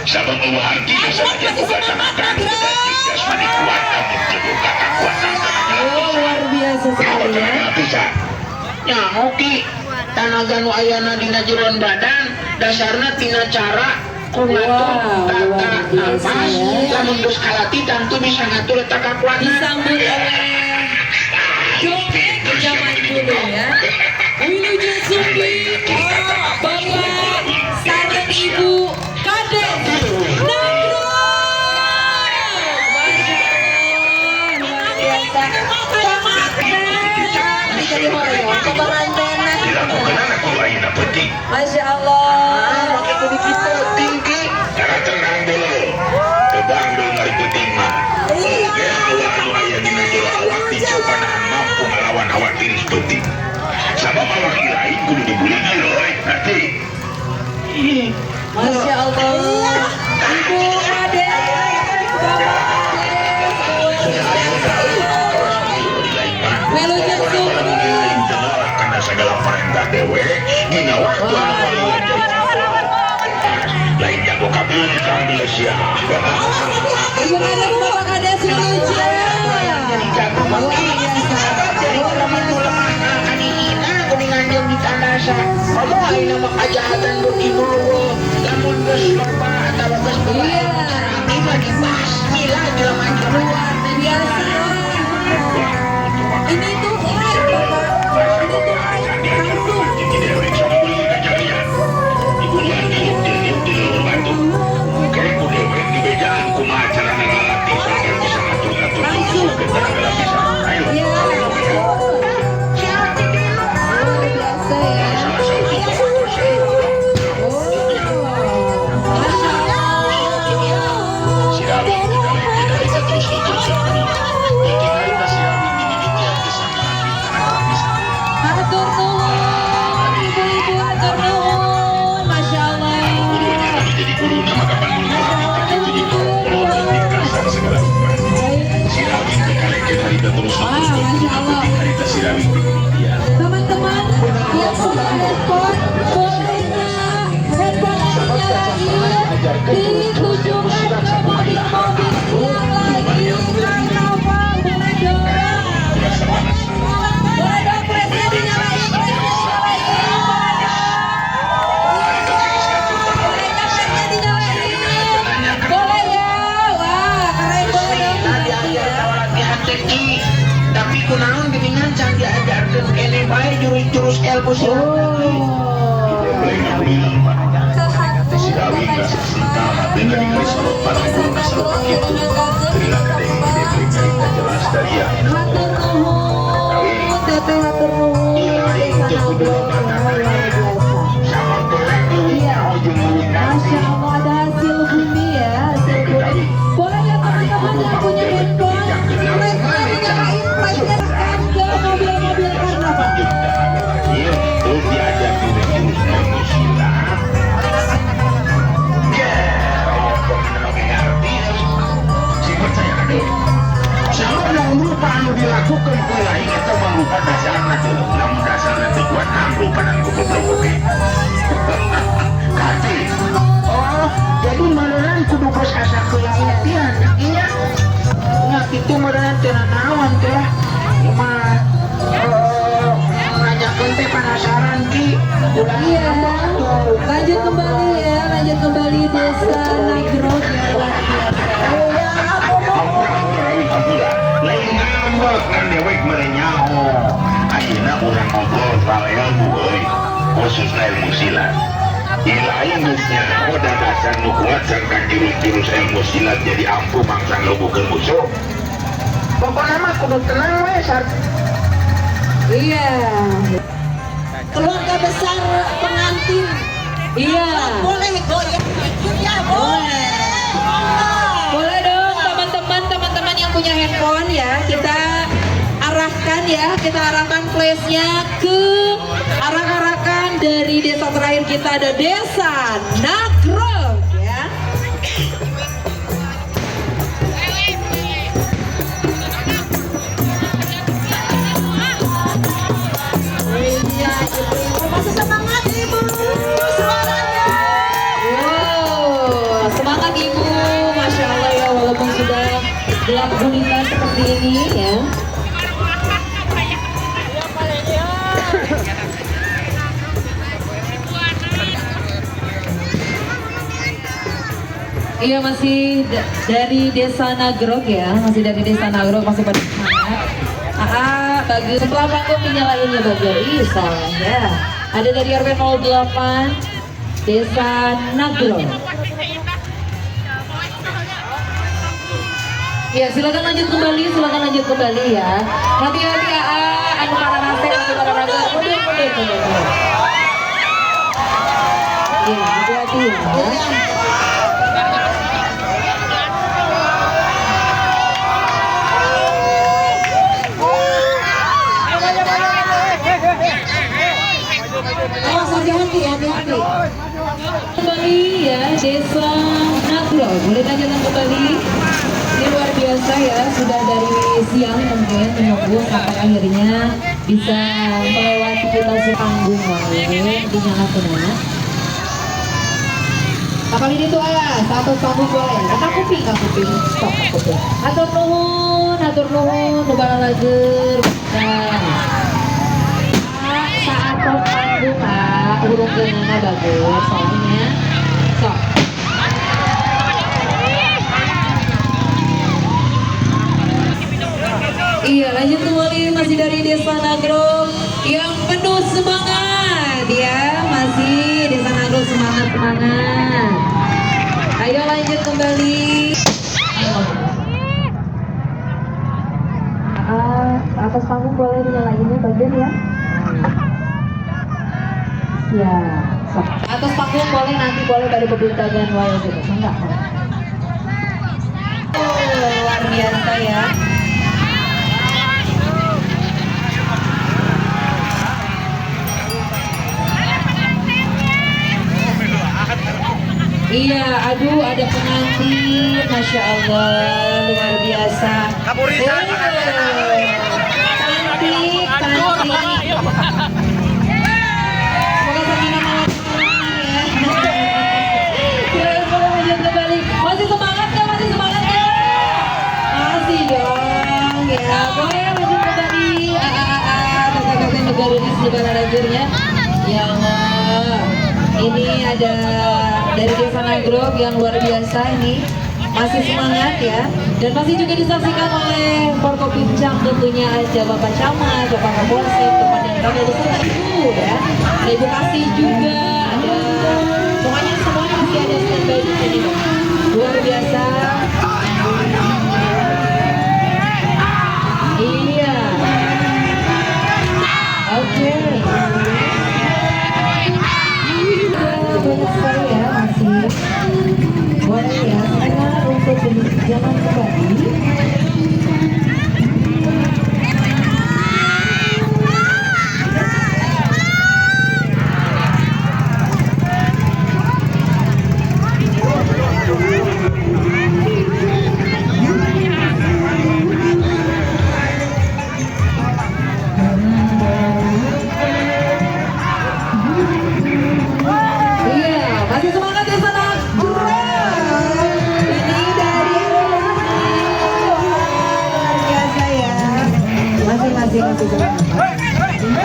Sabang mewarti saja bukan tanakan jasmani kuat namun juga kekuatan luar biasa sekali ya. Ya oke tanaga nu ayana dina jeron badan dasarna tina cara kumaha tata nafas lamun geus kalati tentu bisa ngatur eta kekuatan disambut oleh dongeng zaman dulu ya. Wilujeng Sumbi Bapak sareng Ibu Kades Nagro. Masya Allah luar biasa. Jadi hoyong keberantena. Masya Allah. Kudu kita tinggi cara tenang dulu kebang dulu ngari penting mah oke anu aya dina jero awak dicoba nahan mampu melawan awak diri penting sama awak lain kudu dibuli dulu nanti Masya Allah. Ibu Ade Wilujeng Sumbi karena segala perintah dewe dina waktu lain jago kabel sambil siap Ibu Kades Bapak Kades Wilujeng. Luar biasa. kamu aina mah kajahatan beuki dulu lamun geus loba atawa geus ini mah dibasmi lah jelema Luar biasa. Ini tuh live Bapak. Ini tuh live langsung. Teman-teman yang sudah handphone boleh nggak handphone ditujukan ke mobil-mobil yang lagi karnaval. Boleh dong, boleh dong presnya dinyalain, boleh ya. Wah keren, boleh dong. Tapi kunaon geuningan can diajarkeun kene bae jurus-jurus ilmu Masya Allah ada hasil bumi ya. Boleh ya teman-teman yang punya handphone presnya dinyalain, presnya tekan ke mobil-mobil karnaval. Terus diajak jurus ilmu silat. Sama lupa anu dilakukan ku lain eta mah lupa dasarna teh lamun dasarna teh kuat lupa dan goblok oge. Kati. Oh, jadi meureun kudu geus asa keyakinan iya. Nya kitu meureun teh naon teh. Mah ngajakeun teh penasaran ki. Iya, lanjut kembali ya, lanjut kembali Desa Nagro ya luar biasa. Lain ngambek kan dewek merenyaho. Ayeuna urang ngobrol soal ilmu euy, khususna ilmu silat. Ilain geusnya udah dasar nu kuat sangkan jurus-jurus ilmu silat jadi ampuh mangsang leubukeun musuh. Pokokna mah kudu tenang we sar. Iya. Keluarga besar pengantin. Iya. Boleh goyang ya, boleh. Boleh dong teman-teman yang punya handphone ya, kita arahkan flashnya ke arah-arahkan dari desa terakhir kita ada Desa Nagro ya. gelap gulita seperti ini ya. Iya, masih dari Desa Nagrog ya, masih dari Desa Nagrog, masih pada semangat. Bagus. Setelah panggung dinyalainnya bagus. Ih, salah ya. Ada dari RW 08 Desa Nagrog. Ya, silakan lanjut kembali ya. Hati-hati anu para nase, anu para naga. Mundur. Iya, hati-hati ya. Hati-hati. Kembali ya, Desa Nagrog. Boleh lanjutkan kembali. Ini luar biasa ya, sudah dari siang mungkin menunggu sampai akhirnya bisa melewati kita sepanggung wae dinyalakan ya. Kapal ini tuh satu panggung boleh. Kata kuping, stop kuping. Atur nuhun, nubala lager. Saat panggung urung genana bagus soalnya. Sok. Iya, lanjut kembali masih dari Desa Nagrog yang penuh semangat ya, masih Desa Nagrog semangat. Ayo lanjut kembali. Atas panggung boleh dinyalainnya bagian ya. Ya, so. Atas panggung boleh, nanti boleh pada pebuntagan wae gitu, enggak? Luar biasa ya. Iya, aduh ada pengantin, Masya Allah, luar biasa. Cantik. Semoga sakinah mawaddah ya. Lanjut kembali. Masih semangat nggak? Masih dong ya. Boleh lanjut kembali. Kakak-kakak negara di sebelah lajurnya. Ya Allah. Ini ada dari Desa Nagrog yang luar biasa ini, masih semangat ya, dan masih juga disaksikan oleh Forkopimcam tentunya aja Bapak Camat, Bapak Kapolsek, Bapak dan kami beserta Ibu ya, ada Ibu Kasih juga, ada semuanya masih ada standby di sini Bang. Luar biasa. Iya. Oke. Banyak sekali ya, masih boleh ya, sekarang untuk berjalan kembali.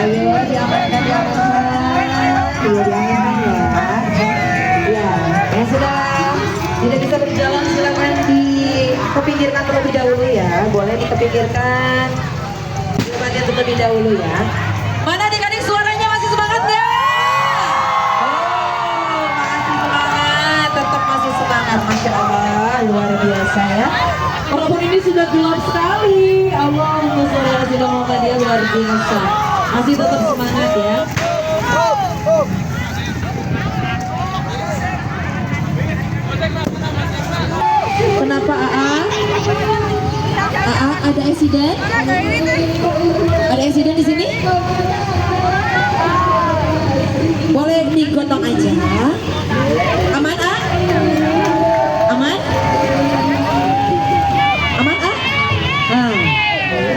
Ayo diamankan ya. Ya, yang sudah tidak bisa berjalan silakan dikepinggirkan terlebih dahulu ya. Boleh dikepinggirkan terlebih dahulu ya. Mana adik-adik suaranya masih semangat nggak? Oh, masih semangat, tetap masih semangat, Masya Allah, luar biasa ya. Walaupun ini sudah gelap sekali, Allahumma sholli ala sayyidina Muhammad, dia luar biasa. Masih tetap semangat ya. Kenapa ada insiden? Ada insiden di sini? Boleh digotong aja. Aman Aman? Aman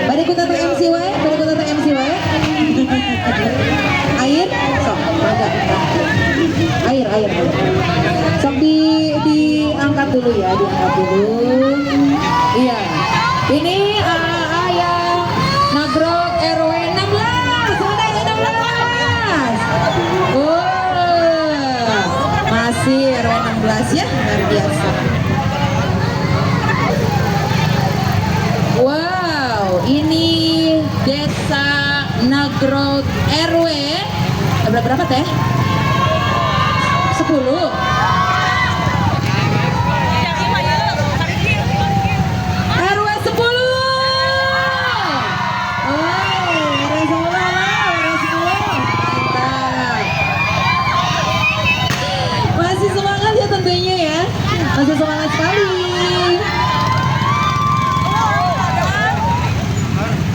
Bari ku tata MC wae, Air, sok, agak. Air. Sok diangkat dulu ya, Iya. Ini AAA yang Nagrog RW 16. Sudah 16. Masih RW 16 ya, luar biasa. Wow, ini Desa Nagrog RW berapa teh? 10. RW 10. Masih semangat ya tentunya ya. Masih semangat sekali.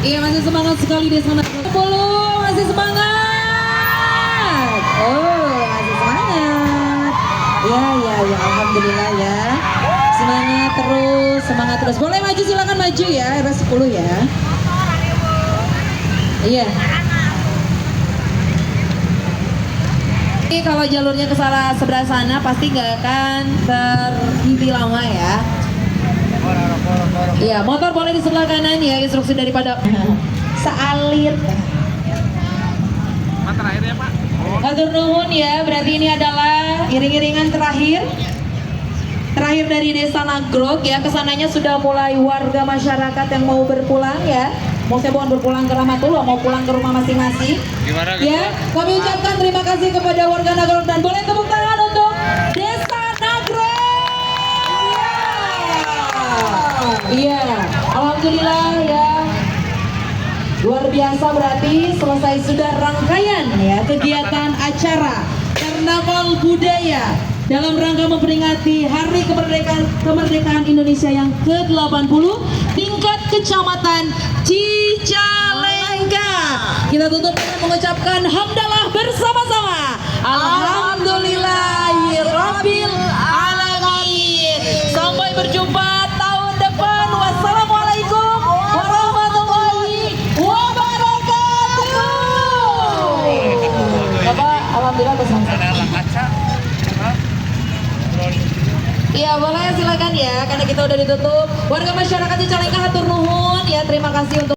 Iya, masih semangat sekali di sana. 10 masih semangat. Oh, masih semangat. Ya, alhamdulillah ya. Semangat terus. Boleh maju, silakan maju ya, RW 10 ya. Iya. Ini kalau jalurnya ke sebelah sana pasti nggak akan berhenti lama ya. Iya, motor boleh di sebelah kanan ya, instruksi daripada Saalir. Terakhir ya Pak. Hatur nuhun ya, berarti ini adalah iring-iringan terakhir dari Desa Nagrog ya. Kesananya sudah mulai warga masyarakat yang mau berpulang ya. Mau bukan berpulang ke Rahmatullah, mau pulang ke rumah masing-masing. Gimana? Ya, kami ucapkan terima kasih kepada warga Nagrog dan boleh tepuk tangan untuk Desa Nagrog. Iya, alhamdulillah ya. Luar biasa, berarti selesai sudah rangkaian ya kegiatan acara Karnaval Budaya dalam rangka memperingati Hari Kemerdekaan Indonesia yang ke-80 tingkat Kecamatan Cicalengka. Kita tutup dengan mengucapkan hamdalah bersama-sama. Alhamdulillahirabbil alamin. Sampai berjumpa tahun depan. Wassalamualaikum warahmatullahi wabarakatuh. Bapak, alhamdulillah bersama. Iya, boleh silakan ya, karena kita udah ditutup. Warga masyarakat Cicalengka hatur nuhun ya, terima kasih untuk